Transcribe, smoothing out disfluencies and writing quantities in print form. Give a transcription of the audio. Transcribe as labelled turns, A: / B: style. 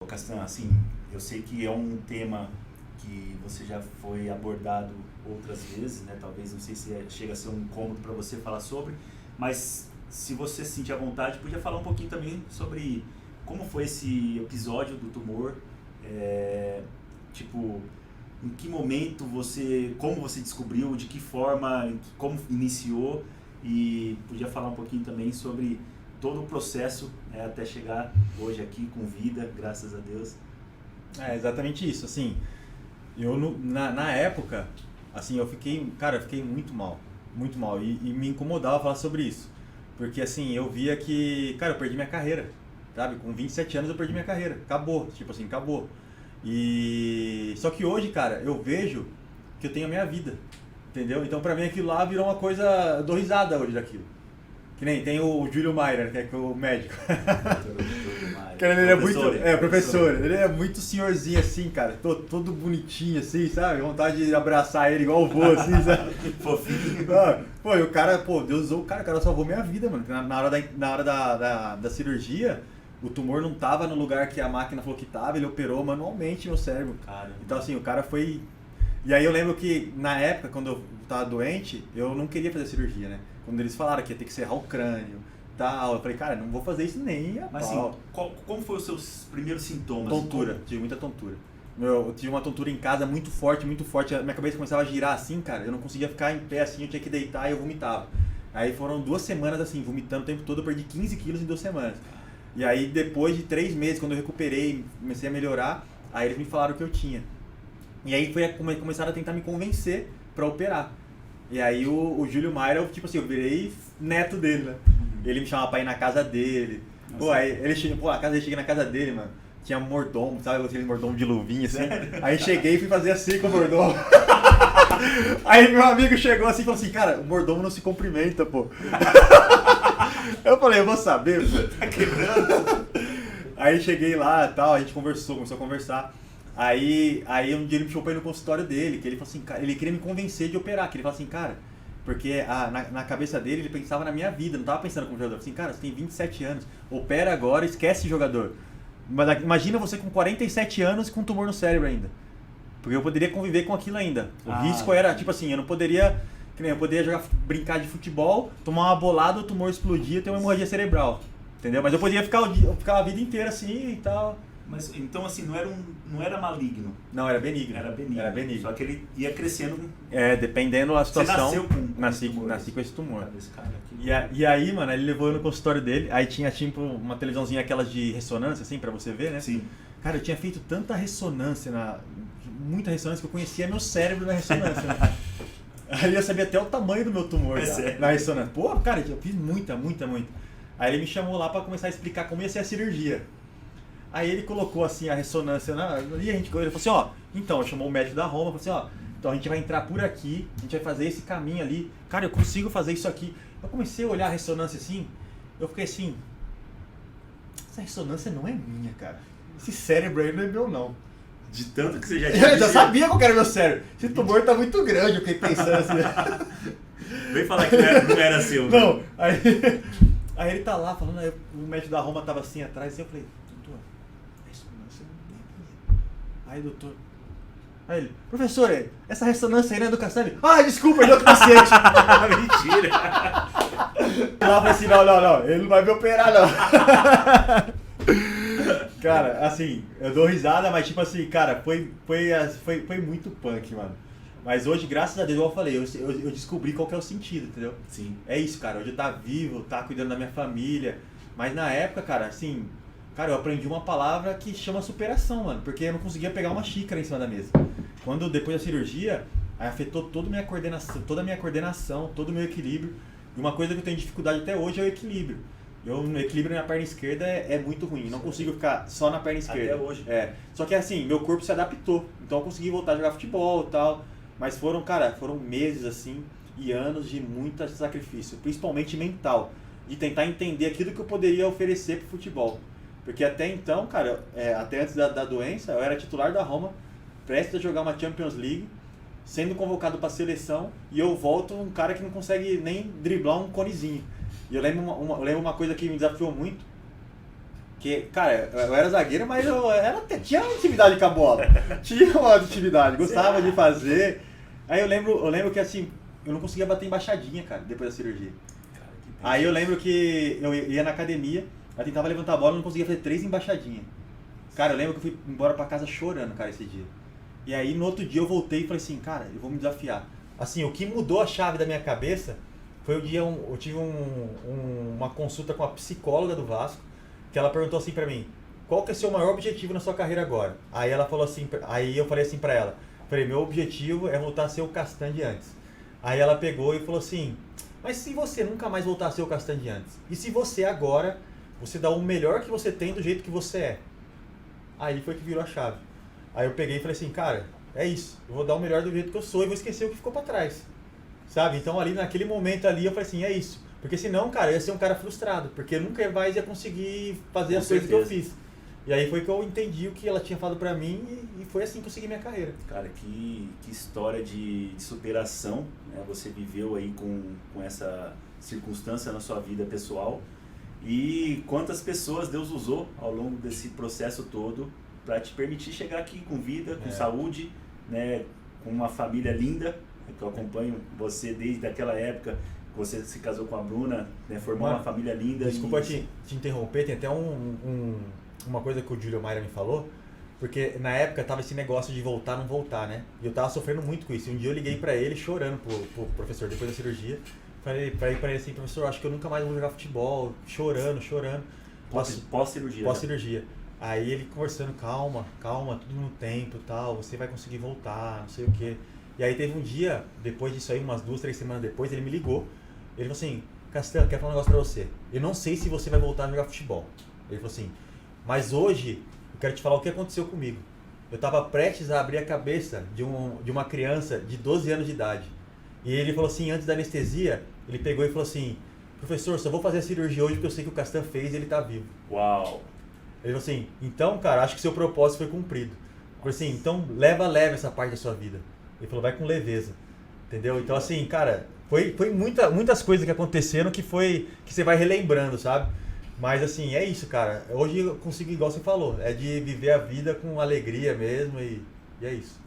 A: Castan, assim, eu sei que é um tema que você já foi abordado outras vezes, né? Talvez, não sei se chega a ser um incômodo para você falar sobre, mas se você se sentir à vontade, podia falar um pouquinho também sobre como foi esse episódio do tumor, tipo, em que momento como você descobriu, de que forma, como iniciou, e podia falar um pouquinho também sobre todo o processo, até chegar hoje aqui com vida, graças a Deus.
B: É exatamente isso, assim, na época, assim, eu fiquei muito mal, e me incomodava falar sobre isso, porque assim, eu via que, cara, eu perdi minha carreira, sabe, com 27 anos eu perdi minha carreira, acabou, tipo assim, acabou, só que hoje, cara, eu vejo que eu tenho a minha vida, entendeu? Então pra mim aquilo lá virou uma coisa, eu dou risada hoje daquilo. Que nem tem o Júlio Maier, que é o médico. Ele é muito. Professor. Ele é muito senhorzinho assim, cara. Todo bonitinho assim, sabe? Vontade de abraçar ele igual o vô, assim, sabe?
A: Fofinho.
B: Pô, e o cara, Deus usou o cara salvou minha vida, mano. Na hora da cirurgia, o tumor não tava no lugar que a máquina falou que tava, ele operou manualmente meu cérebro.
A: Caramba.
B: Então assim, o cara foi. E aí eu lembro que na época, quando eu tava doente, eu não queria fazer cirurgia, né? Quando eles falaram que ia ter que serrar o crânio, tal, eu falei, cara, não vou fazer isso nem a
A: Mas
B: pau.
A: assim, como foram os seus primeiros sintomas?
B: Tontura, tive muita tontura. Eu tive uma tontura em casa muito forte, minha cabeça começava a girar assim, cara, eu não conseguia ficar em pé assim, eu tinha que deitar e eu vomitava. Aí foram 2 semanas assim, vomitando o tempo todo, eu perdi 15 quilos em 2 semanas. E aí depois de 3 meses, quando eu recuperei, comecei a melhorar, aí eles me falaram que eu tinha. E aí começaram a tentar me convencer pra operar. E aí o Júlio Maier, tipo assim, eu virei neto dele, né? Ele me chamava pra ir na casa dele. Pô, aí cheguei na casa dele, mano. Tinha mordomo, sabe? Aquele mordomo de luvinha, assim. Sério? Aí cheguei e fui fazer assim com o mordomo. Aí meu amigo chegou assim e falou assim, cara, o mordomo não se cumprimenta, pô. Eu falei, eu vou saber, pô.
A: Tá quebrando?
B: Aí cheguei lá e tal, a gente começou a conversar. Aí um dia ele me chamou pra ir no consultório dele, que ele falou assim, cara, ele queria me convencer de operar, que ele falou assim, cara, porque na cabeça dele ele pensava na minha vida, não tava pensando como jogador. Eu falei assim, cara, você tem 27 anos, opera agora, esquece jogador. Mas imagina você com 47 anos e com um tumor no cérebro ainda. Porque eu poderia conviver com aquilo ainda. O risco era, tipo assim, eu não poderia, que nem eu poderia brincar de futebol, tomar uma bolada, o tumor explodir e ter uma hemorragia cerebral. Entendeu? Mas eu podia ficar a vida inteira assim e tal.
A: Mas então assim, não era maligno.
B: Não, era benigno.
A: Era benigno. Só que ele ia crescendo.
B: Dependendo da situação.
A: Você nasceu
B: nasci com esse tumor.
A: Cara,
B: e aí, mano, ele levou eu no consultório dele, aí tinha tipo uma televisãozinha aquelas de ressonância, assim, pra você ver, né?
A: Sim.
B: Cara, eu tinha feito tanta ressonância, muita ressonância, que eu conhecia meu cérebro na ressonância, né? Aí eu sabia até o tamanho do meu tumor na ressonância. Pô, cara, eu fiz muita. Aí ele me chamou lá pra começar a explicar como ia ser a cirurgia. Aí ele colocou assim a ressonância e ele falou assim, ó, então, chamou o médico da Roma, falou assim, ó, então a gente vai entrar por aqui, a gente vai fazer esse caminho ali, cara, eu consigo fazer isso aqui. Eu comecei a olhar a ressonância assim, eu fiquei assim, essa ressonância não é minha, cara, esse cérebro aí não é meu não.
A: De tanto que você já tinha.
B: Eu já sabia qual era meu cérebro, esse tumor tá muito grande, eu fiquei pensando assim.
A: Vem falar que não era seu.
B: Não, né? Aí ele tá lá falando, aí o médico da Roma tava assim atrás, e eu falei, aí, doutor. Aí ele, professor, essa ressonância aí não é do Castanho? Desculpa, ele é outro paciente.
A: Mentira.
B: Lá eu falei assim, não, ele não vai me operar, não. Cara, assim, eu dou risada, mas tipo assim, cara, foi muito punk, mano. Mas hoje, graças a Deus, igual eu falei, eu descobri qual que é o sentido, entendeu?
A: Sim.
B: É isso, cara, hoje eu tá vivo, tá cuidando da minha família. Mas na época, cara, assim... Cara, eu aprendi uma palavra que chama superação, mano, porque eu não conseguia pegar uma xícara em cima da mesa. Quando, depois da cirurgia, aí afetou toda a minha coordenação, todo o meu equilíbrio. E uma coisa que eu tenho dificuldade até hoje é o equilíbrio. O equilíbrio na perna esquerda é muito ruim, não consigo ficar só na perna esquerda.
A: Até hoje.
B: Só que assim, meu corpo se adaptou, então eu consegui voltar a jogar futebol e tal. Mas foram meses assim, e anos de muito sacrifício, principalmente mental. De tentar entender aquilo que eu poderia oferecer pro futebol. Porque até então, cara, até antes da doença, eu era titular da Roma, prestes a jogar uma Champions League, sendo convocado para a seleção, e eu volto um cara que não consegue nem driblar um conezinho. E eu lembro uma coisa que me desafiou muito, Que, cara, eu era zagueiro, mas tinha uma intimidade com a bola. Tinha uma intimidade, gostava de fazer. Aí eu lembro que assim, eu não conseguia bater embaixadinha, cara, depois da cirurgia.
A: Cara,
B: Aí eu lembro que eu ia na academia, eu tentava levantar a bola e não conseguia fazer 3 embaixadinhas. Cara, eu lembro que eu fui embora pra casa chorando, cara, esse dia. E aí no outro dia eu voltei e falei assim, cara, eu vou me desafiar. Assim, o que mudou a chave da minha cabeça foi o dia eu tive uma consulta com a psicóloga do Vasco, que ela perguntou assim pra mim, qual que é o seu maior objetivo na sua carreira agora? Aí ela falou assim, aí eu falei assim pra ela, meu objetivo é voltar a ser o Castan de antes. Aí ela pegou e falou assim, mas se você nunca mais voltar a ser o Castan de antes? E se você agora, você dá o melhor que você tem do jeito que você é? Aí foi que virou a chave. Aí eu peguei e falei assim, cara, é isso, eu vou dar o melhor do jeito que eu sou e vou esquecer o que ficou pra trás. Sabe? Então ali naquele momento ali eu falei assim, é isso. Porque senão, cara, eu ia ser um cara frustrado, porque eu nunca mais ia conseguir fazer as coisas que eu fiz. E aí foi que eu entendi o que ela tinha falado pra mim e foi assim que eu segui minha carreira.
A: Cara, que história de superação, né? Você viveu aí com essa circunstância na sua vida pessoal e quantas pessoas Deus usou ao longo desse processo todo para te permitir chegar aqui com vida, com saúde, né? Com uma família linda, que eu acompanho você desde aquela época. Você se casou com a Bruna, né, formou uma família linda.
B: Desculpa te interromper, tem até uma coisa que o Júlio Maia me falou, porque na época tava esse negócio de voltar, não voltar, né? E eu tava sofrendo muito com isso. E um dia eu liguei pra ele chorando pro professor, depois da cirurgia. Falei pra ele assim, professor, acho que eu nunca mais vou jogar futebol, chorando.
A: Pós-cirurgia.
B: Pós-cirurgia. Aí ele conversando, calma, tudo no tempo e tal, você vai conseguir voltar, não sei o quê. E aí teve um dia, depois disso aí, umas 2, 3 semanas depois, ele me ligou. Ele falou assim, Castan, quero falar um negócio pra você. Eu não sei se você vai voltar a jogar futebol. Ele falou assim, mas hoje eu quero te falar o que aconteceu comigo. Eu estava prestes a abrir a cabeça de uma criança de 12 anos de idade. E ele falou assim, antes da anestesia, ele pegou e falou assim, professor, só vou fazer a cirurgia hoje porque eu sei que o Castan fez e ele tá vivo.
A: Uau!
B: Ele falou assim, então, cara, acho que seu propósito foi cumprido. Eu falei assim, então leva leve essa parte da sua vida. Ele falou, vai com leveza. Entendeu? Então, assim, cara, foi muitas coisas que aconteceram que você vai relembrando, sabe? Mas, assim, é isso, cara. Hoje eu consigo, igual você falou, é de viver a vida com alegria mesmo e é isso.